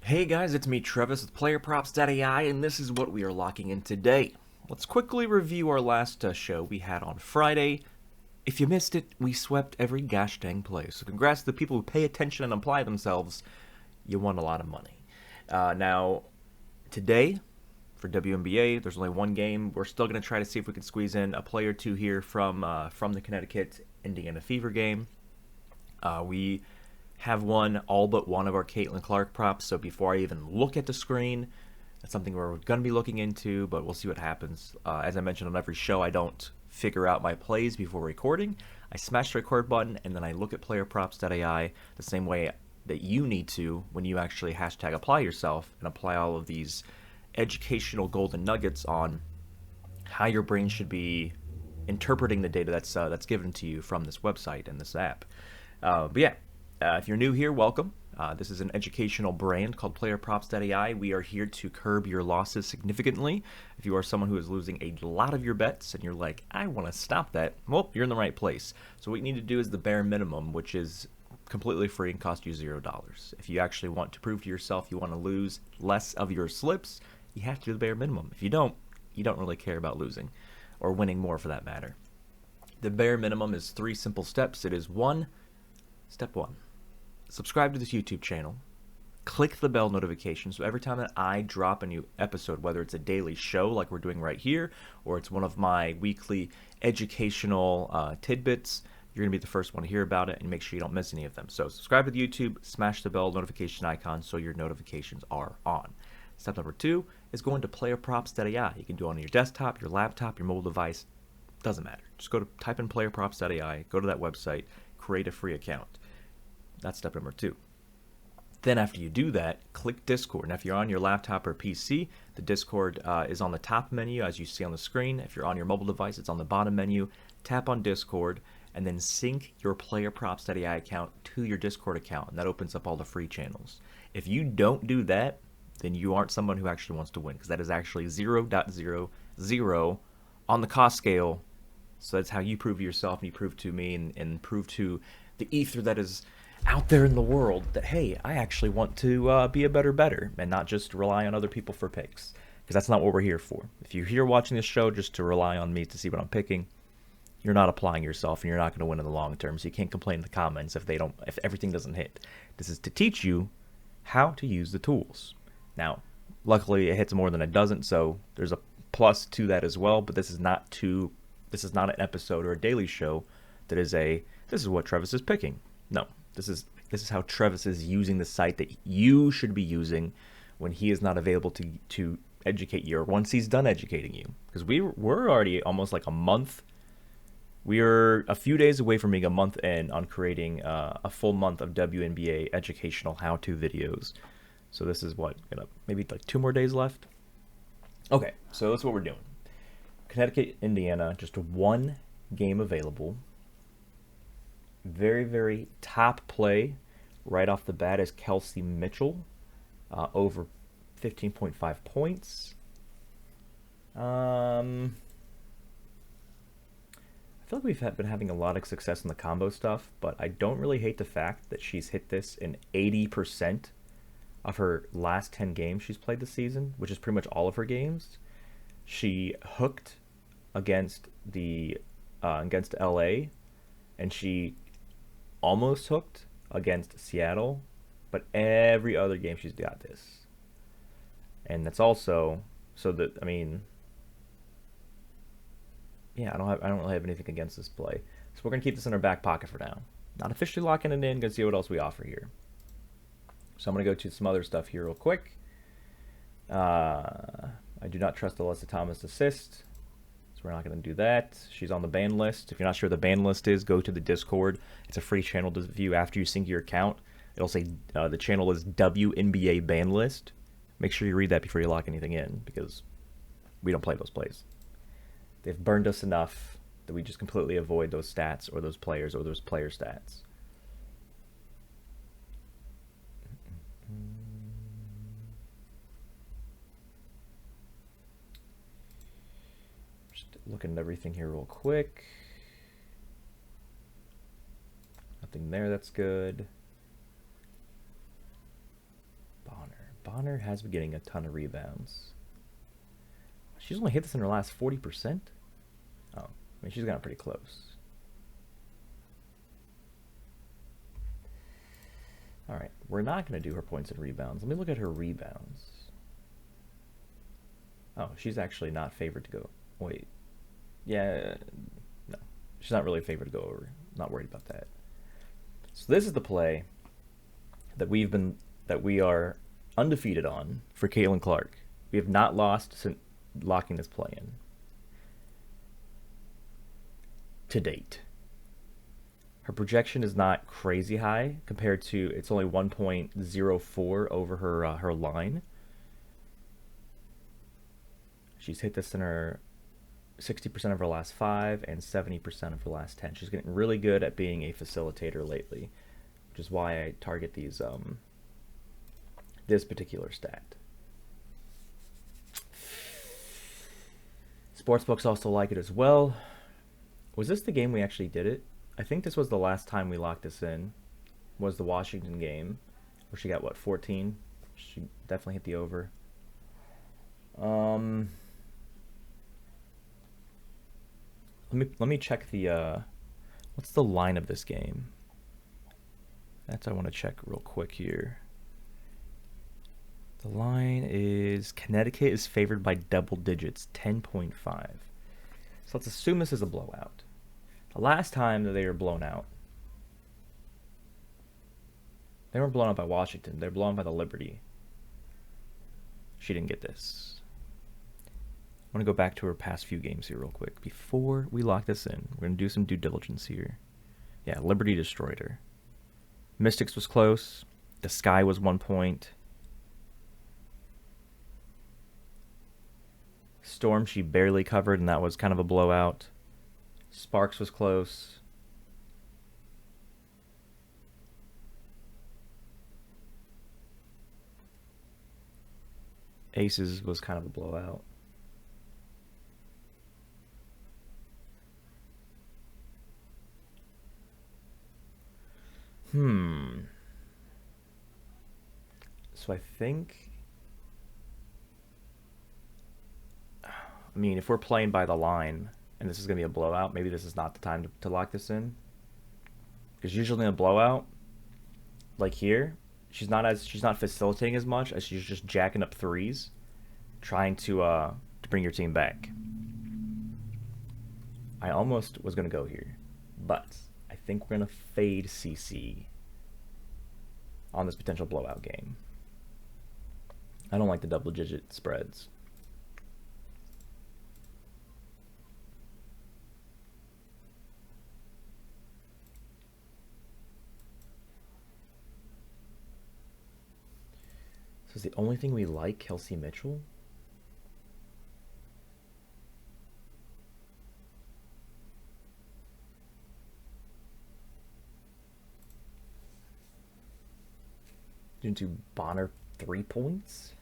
Hey guys, it's me Trevis with PlayerProps.ai, and this is what we are locking in today. Let's quickly review our last show we had on Friday. If you missed it, we swept every gosh dang play, so congrats to the people who pay attention and apply themselves. You won a lot of money. Now, today, for WNBA, there's only one game. We're still going to try to see if we can squeeze in a play or two here from the Connecticut Indiana Fever game. We have won all but one of our Caitlin Clark props, so before I even look at the screen, that's something we're going to be looking into, but we'll see what happens. As I mentioned on every show, I don't figure out my plays before recording. I smash the record button, and then I look at PlayerProps.ai the same way that you need to when you actually hashtag apply yourself and apply all of these educational golden nuggets on how your brain should be interpreting the data that's given to you from this website and this app. But yeah, if you're new here, welcome. This is an educational brand called PlayerProps.ai. We are here to curb your losses significantly. If you are someone who is losing a lot of your bets and you're like, I want to stop that, well, you're in the right place. So what you need to do is the bare minimum, which is completely free and cost you $0. If you actually want to prove to yourself you want to lose less of your slips, you have to do the bare minimum. If you don't really care about losing or winning more for that matter. The bare minimum is 3 simple steps. It is Step 1. Subscribe to this YouTube channel. Click the bell notification so every time that I drop a new episode, whether it's a daily show like we're doing right here, or it's one of my weekly educational tidbits, you're going to be the first one to hear about it, and make sure you don't miss any of them. So subscribe to the YouTube, smash the bell notification icon so your notifications are on. Step number 2 is going to PlayerProps.ai. You can do it on your desktop, your laptop, your mobile device. Doesn't matter. Just type in PlayerProps.ai, go to that website, create a free account. That's step number 2. Then after you do that, click Discord. Now if you're on your laptop or PC, the Discord is on the top menu as you see on the screen. If you're on your mobile device, it's on the bottom menu. Tap on Discord and then sync your PlayerProps.ai account to your Discord account, and that opens up all the free channels. If you don't do that, then you aren't someone who actually wants to win, because that is actually 0.00 on the cost scale. So that's how you prove to yourself, and you prove to me, and prove to the ether that is out there in the world that, hey, I actually want to be a better and not just rely on other people for picks, because that's not what we're here for. If you're here watching this show just to rely on me to see what I'm picking, you're not applying yourself, and you're not going to win in the long term. So you can't complain in the comments if everything doesn't hit. This is to teach you how to use the tools. Now, luckily it hits more than it doesn't, so there's a plus to that as well. But this is not an episode or a daily show that is this is what Trevis is picking. No, this is how Trevis is using the site that you should be using when he is not available to educate you, or once he's done educating you. Because we're already almost like a month. We are a few days away from being a month in on creating a full month of WNBA educational how-to videos. So this is maybe like 2 more days left. Okay, so that's what we're doing. Connecticut, Indiana, just 1 game available. Very, very top play right off the bat is Kelsey Mitchell, over 15.5 points. I feel like we've been having a lot of success in the combo stuff, but I don't really hate the fact that she's hit this in 80% of her last 10 games she's played this season, which is pretty much all of her games. She hooked against LA, and she almost hooked against Seattle, but every other game she's got this. And that's also I don't really have anything against this play. So we're gonna keep this in our back pocket for now. Not officially locking it in, gonna see what else we offer here. So I'm gonna go to some other stuff here real quick. I do not trust Alyssa Thomas assist, so we're not going to do that. She's on the ban list. If you're not sure what the ban list is, go to the Discord. It's a free channel to view after you sync your account. It'll say the channel is WNBA ban list. Make sure you read that before you lock anything in, because we don't play those plays. They've burned us enough that we just completely avoid those stats or those players or those player stats. Looking at everything here real quick. Nothing there, that's good. Bonner. Bonner has been getting a ton of rebounds. She's only hit this in her last 40%? Oh, I mean, she's gotten pretty close. All right, we're not going to do her points and rebounds. Let me look at her rebounds. Oh, she's actually not favored to go. Wait. Yeah, no. She's not really favored to go over. Not worried about that. So this is the play that we are undefeated on for Caitlin Clark. We have not lost since locking this play in to date. Her projection is not crazy high compared to, it's only 1.04 over her line. She's hit this in her 60% of her last 5 and 70% of her last 10. She's getting really good at being a facilitator lately, which is why I target these this particular stat. Sportsbooks also like it as well. Was this the game we actually did it? I think this was the last time we locked this in, was the Washington game, where she got, what, 14? She definitely hit the over. Let me check the, what's the line of this game? That's what I want to check real quick here. The line is Connecticut is favored by double digits, 10.5. So let's assume this is a blowout. The last time that they were blown out, they weren't blown out by Washington. They were blown out by the Liberty. She didn't get this. I want to go back to her past few games here real quick. Before we lock this in, we're going to do some due diligence here. Yeah, Liberty destroyed her. Mystics was close. The Sky was 1 point. Storm she barely covered, and that was kind of a blowout. Sparks was close. Aces was kind of a blowout. So I think, I mean, if we're playing by the line and this is going to be a blowout, maybe this is not the time to lock this in. Because usually in a blowout, like here, she's not facilitating as much as she's just jacking up threes, trying to bring your team back. I almost was going to go here, but I think we're going to fade CC on this potential blowout game. I don't like the double-digit spreads. So is the only thing we like Kelsey Mitchell? Into Bonner 3 points.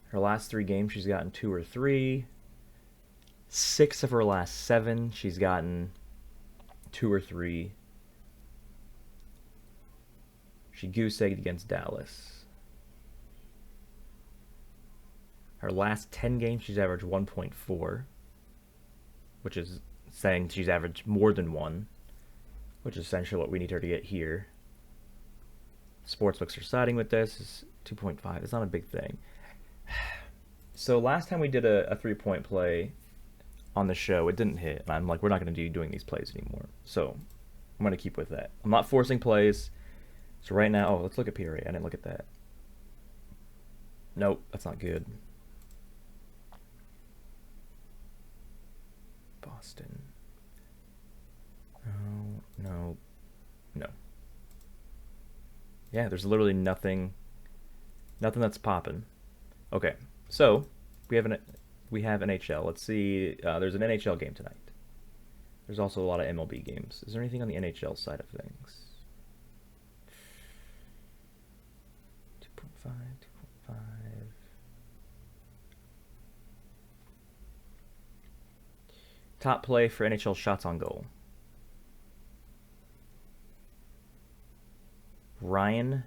Her last 3 games, she's gotten 2 or 3. 6 of her last 7, she's gotten 2 or 3. She goose-egged against Dallas. Her last 10 games, she's averaged 1.4, which is saying she's averaged more than 1. Which is essentially what we need her to get here. Sportsbooks are siding with this. Is 2.5. It's not a big thing. So last time we did a 3-point play on the show, it didn't hit. And I'm like, we're not going to be doing these plays anymore. So I'm going to keep with that. I'm not forcing plays. So right now, oh, let's look at PRA. I didn't look at that. Nope, that's not good. Boston. No. Yeah, there's literally nothing that's popping. Okay, so we have NHL. Let's see. There's an NHL game tonight. There's also a lot of MLB games. Is there anything on the NHL side of things? 2.5, 2.5. Top play for NHL shots on goal. Ryan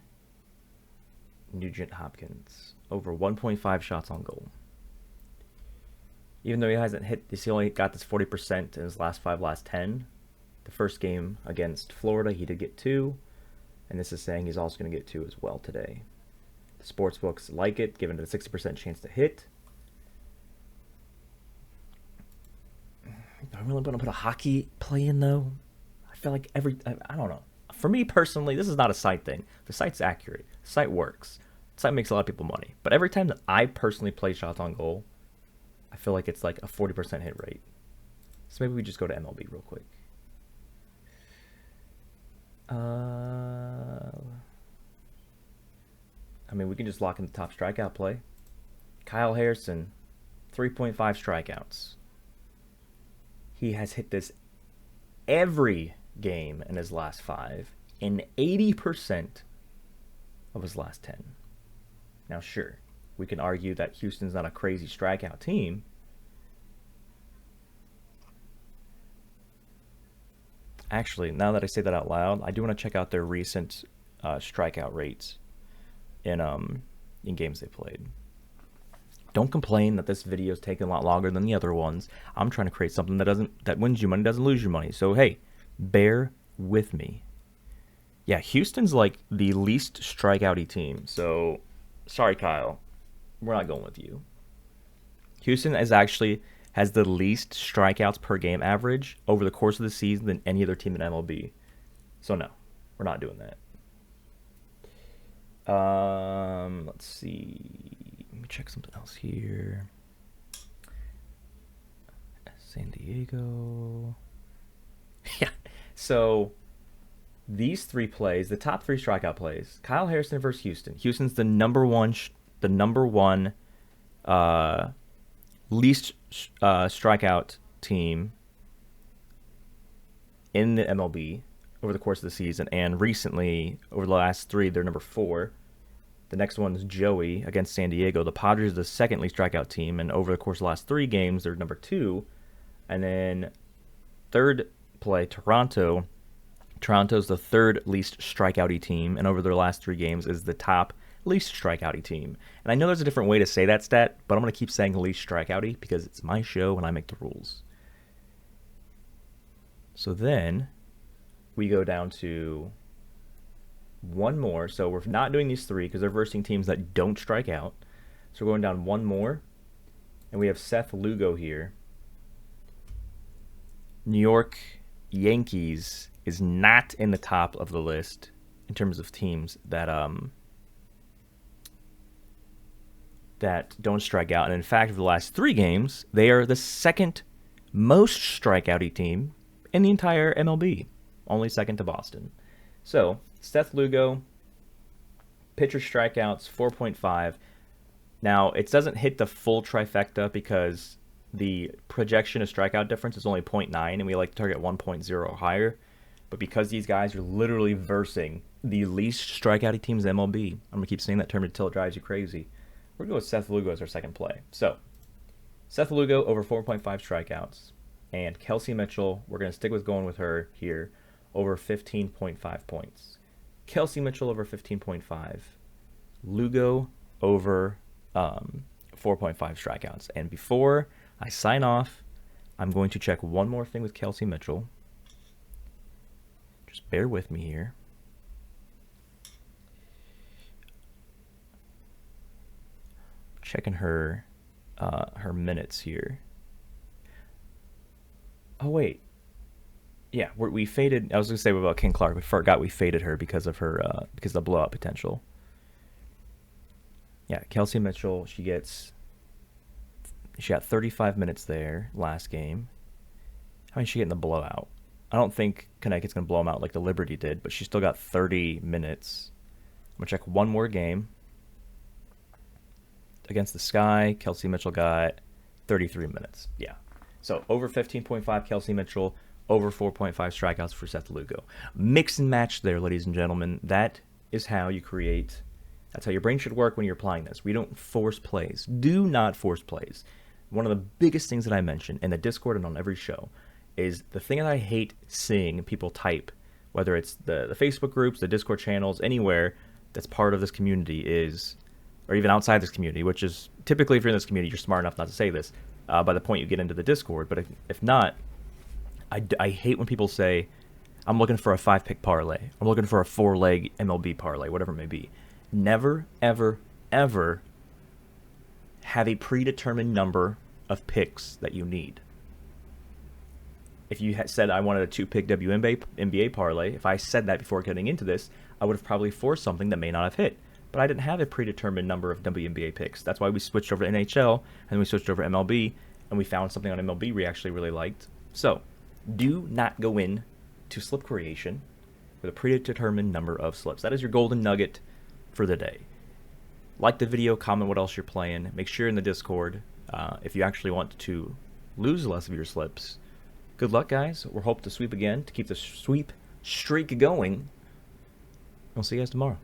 Nugent-Hopkins, over 1.5 shots on goal. Even though he hasn't hit, he only got this 40% in his last 10. The first game against Florida, he did get 2. And this is saying he's also going to get 2 as well today. The sportsbooks like it, given it a 60% chance to hit. Do I really want to put a hockey play in, though? I feel like I don't know. For me personally, this is not a site thing. The site's accurate. The site works. The site makes a lot of people money. But every time that I personally play shots on goal, I feel like it's like a 40% hit rate. So maybe we just go to MLB real quick. I mean, we can just lock in the top strikeout play. Kyle Harrison, 3.5 strikeouts. He has hit this every game in his last 5 and 80% of his last 10. Now, sure, we can argue that Houston's not a crazy strikeout team. Actually, now that I say that out loud, I do want to check out their recent strikeout rates in games they played. Don't complain that this video is taking a lot longer than the other ones. I'm trying to create something that wins you money, doesn't lose you money. So hey, bear with me. Yeah, Houston's like the least strikeouty team. So sorry, Kyle, we're not going with you. Houston has the least strikeouts per game average over the course of the season than any other team in MLB. So no, we're not doing that. Let's see. Let me check something else here. San Diego. Yeah. So these 3 plays, the top 3 strikeout plays. Kyle Harrison versus Houston. Houston's the number one least strikeout team in the MLB over the course of the season, and recently, over the last 3, they're number 4. The next one is Joey against San Diego. The Padres are the second least strikeout team, and over the course of the last 3 games, they're number 2. And then third play, Toronto. Toronto's the third least strikeouty team, and over their last 3 games is the top least strikeouty team. And I know there's a different way to say that stat, but I'm going to keep saying least strikeouty because it's my show and I make the rules. So then we go down to one more. So we're not doing these 3 because they're versing teams that don't strike out. So we're going down one more, and we have Seth Lugo here. New York Yankees is not in the top of the list in terms of teams that don't strike out. And in fact, for the last 3 games, they are the second most strikeouty team in the entire MLB, only second to Boston. So Seth Lugo, pitcher strikeouts 4.5. Now it doesn't hit the full trifecta because the projection of strikeout difference is only 0.9, and we like to target 1.0 or higher. But because these guys are literally versing the least strikeouty teams in MLB, I'm going to keep saying that term until it drives you crazy. We're going to go with Seth Lugo as our second play. So, Seth Lugo over 4.5 strikeouts. And Kelsey Mitchell, we're going to stick with going with her here, over 15.5 points. Kelsey Mitchell over 15.5. Lugo over 4.5 strikeouts. And before I sign off, I'm going to check one more thing with Kelsey Mitchell. Just bear with me here. Checking her minutes here. Oh wait, yeah, we faded. I was gonna say about King Clark. We forgot we faded her because of her because of the blowout potential. Yeah, Kelsey Mitchell. She got 35 minutes there last game. How many did she get in the blowout? I don't think Connecticut's gonna blow them out like the Liberty did, but she still got 30 minutes. I'm gonna check one more game. Against the Sky, Kelsey Mitchell got 33 minutes. Yeah. So over 15.5 Kelsey Mitchell, over 4.5 strikeouts for Seth Lugo. Mix and match there, ladies and gentlemen. That is how you create. That's how your brain should work when you're applying this. We don't force plays. Do not force plays. One of the biggest things that I mention in the Discord and on every show is the thing that I hate seeing people type whether it's the Facebook groups, the Discord channels, anywhere that's part of this community is, or even outside this community, which is typically if you're in this community, you're smart enough not to say this by the point you get into the Discord. But if not, I hate when people say, I'm looking for a 5-pick parlay. I'm looking for a 4-leg MLB parlay, whatever it may be. Never, ever, ever have a predetermined number of picks that you need. If you had said I wanted a 2-pick WNBA parlay, if I said that before getting into this, I would have probably forced something that may not have hit. But I didn't have a predetermined number of WNBA picks. That's why we switched over to NHL, and we switched over to MLB, and we found something on MLB we actually really liked. So, do not go in to slip creation with a predetermined number of slips. That is your golden nugget for the day. Like the video, comment what else you're playing. Make sure you're in the Discord. If you actually want to lose less of your slips, good luck, guys. We'll hope to sweep again to keep the sweep streak going. I'll see you guys tomorrow.